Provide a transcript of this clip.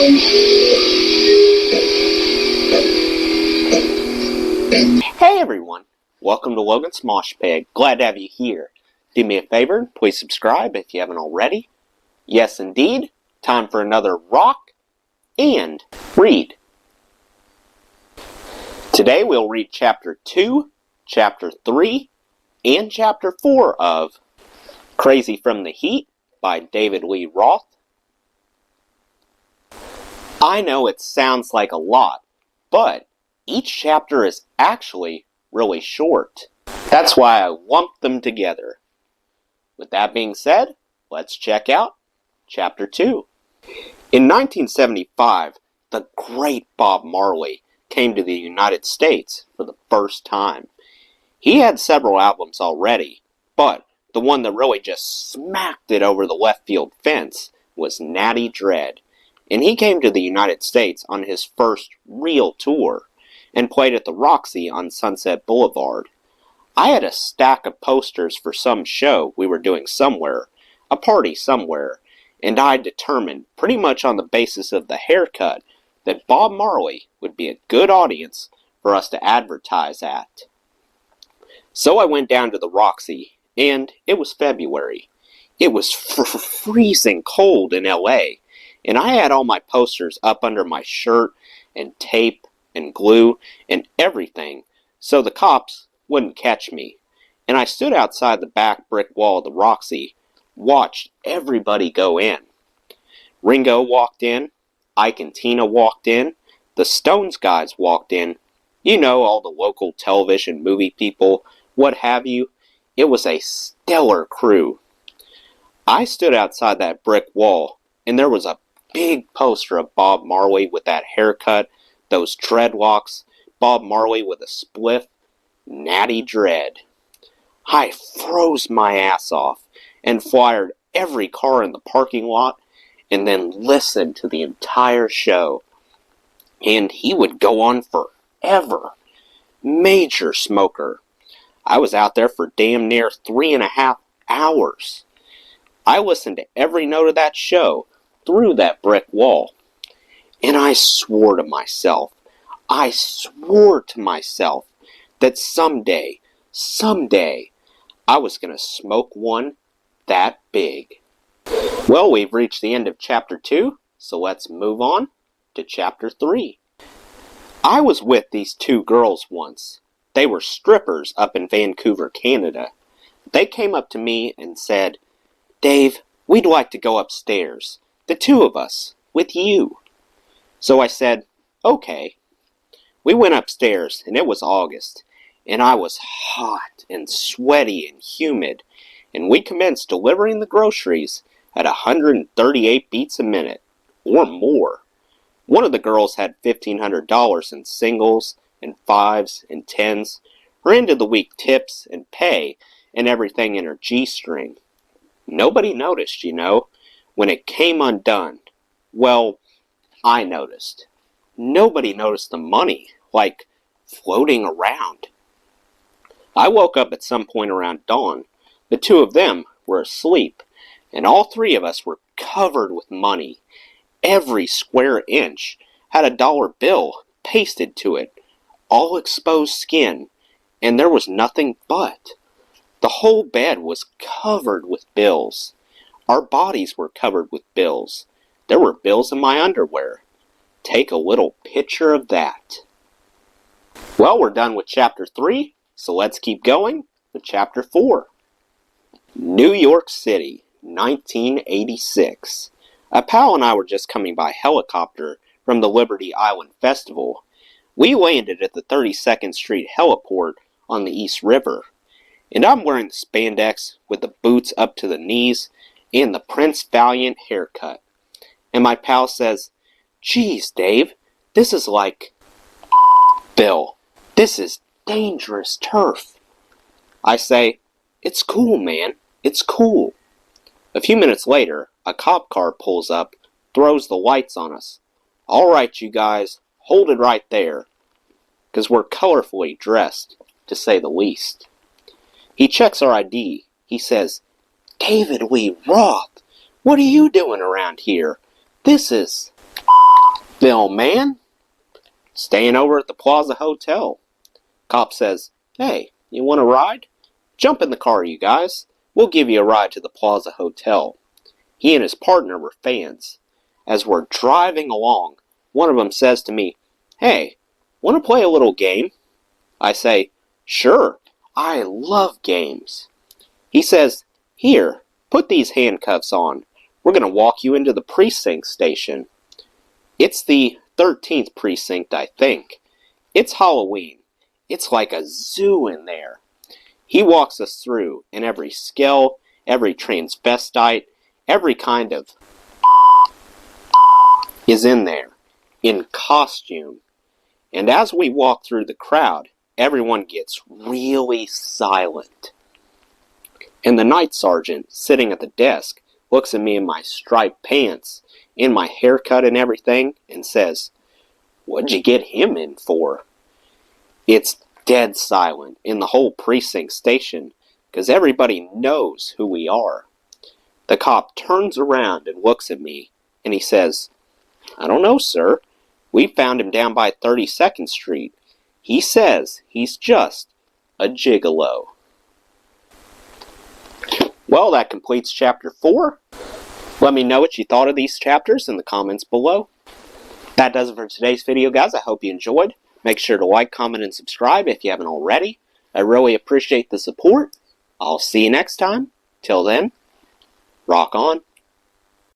Hey everyone, welcome to Logan's Mosh Pit. Glad to have you here. Do me a favor, please subscribe if you haven't already. Yes indeed, time for another rock and read. Today we'll read Chapter 2, Chapter 3, and Chapter 4 of Crazy from the Heat by David Lee Roth. I know it sounds like a lot, but each chapter is actually really short. That's why I lumped them together. With that being said, let's check out Chapter 2. In 1975, the great Bob Marley came to the United States for the first time. He had several albums already, but the one that really just smacked it over the left field fence was Natty Dread. And he came to the United States on his first real tour and played at the Roxy on Sunset Boulevard. I had a stack of posters for some show we were doing somewhere, a party somewhere, and I determined, pretty much on the basis of the haircut, that Bob Marley would be a good audience for us to advertise at. So I went down to the Roxy, and it was February. It was freezing cold in LA, and I had all my posters up under my shirt, and tape, and glue, and everything, so the cops wouldn't catch me. And I stood outside the back brick wall of the Roxy, watched everybody go in. Ringo walked in, Ike and Tina walked in, the Stones guys walked in, you know, all the local television movie people, what have you. It was a stellar crew. I stood outside that brick wall, and there was a big poster of Bob Marley with that haircut, those dreadlocks, Bob Marley with a spliff, Natty Dread. I froze my ass off and fired every car in the parking lot and then listened to the entire show. And he would go on forever. Major smoker. I was out there for damn near 3.5 hours. I listened to every note of that show through that brick wall. And I swore to myself that someday, I was going to smoke one that big. Well, we've reached the end of Chapter 2, so let's move on to Chapter 3. I was with these two girls once. They were strippers up in Vancouver, Canada. They came up to me and said, "Dave, we'd like to go upstairs, the two of us, with you." So I said, "Okay." We went upstairs, and it was August, and I was hot and sweaty and humid, and we commenced delivering the groceries at 138 beats a minute, or more. One of the girls had $1,500 in singles, and fives, and tens, her end of the week tips and pay, and everything in her G-string. Nobody noticed, you know, when it came undone. Well, I noticed. Nobody noticed the money, like, floating around. I woke up at some point around dawn. The two of them were asleep, and all three of us were covered with money. Every square inch had a dollar bill pasted to it, all exposed skin, and there was nothing but. The whole bed was covered with bills. Our bodies were covered with bills. There were bills in my underwear. Take a little picture of that. Well, we're done with Chapter 3, so let's keep going with Chapter 4. New York City, 1986. A pal and I were just coming by helicopter from the Liberty Island Festival. We landed at the 32nd Street heliport on the East River, and I'm wearing the spandex with the boots up to the knees and the Prince Valiant haircut. And my pal says, "Geez, Dave, this is like... Bill, this is dangerous turf." I say, "It's cool, man. It's cool." A few minutes later, a cop car pulls up, throws the lights on us. "All right, you guys, hold it right there," because we're colorfully dressed, to say the least. He checks our ID. He says, "David Lee Roth, what are you doing around here? This is..." "Bill, man, staying over at the Plaza Hotel." Cop says, "Hey, you want a ride? Jump in the car, you guys. We'll give you a ride to the Plaza Hotel." He and his partner were fans. As we're driving along, one of them says to me, "Hey, want to play a little game?" I say, "Sure, I love games." He says, "Here, put these handcuffs on. We're going to walk you into the precinct station." It's the 13th precinct, I think. It's Halloween. It's like a zoo in there. He walks us through, and every skell, every transvestite, every kind of is in there, in costume. And as we walk through the crowd, everyone gets really silent. And the night sergeant, sitting at the desk, looks at me in my striped pants, in my haircut and everything, and says, "What'd you get him in for?" It's dead silent in the whole precinct station, because everybody knows who we are. The cop turns around and looks at me, and he says, "I don't know, sir. We found him down by 32nd Street. He says he's just a gigolo." Well, that completes Chapter 4. Let me know what you thought of these chapters in the comments below. That does it for today's video, guys. I hope you enjoyed. Make sure to like, comment, and subscribe if you haven't already. I really appreciate the support. I'll see you next time. Till then, rock on.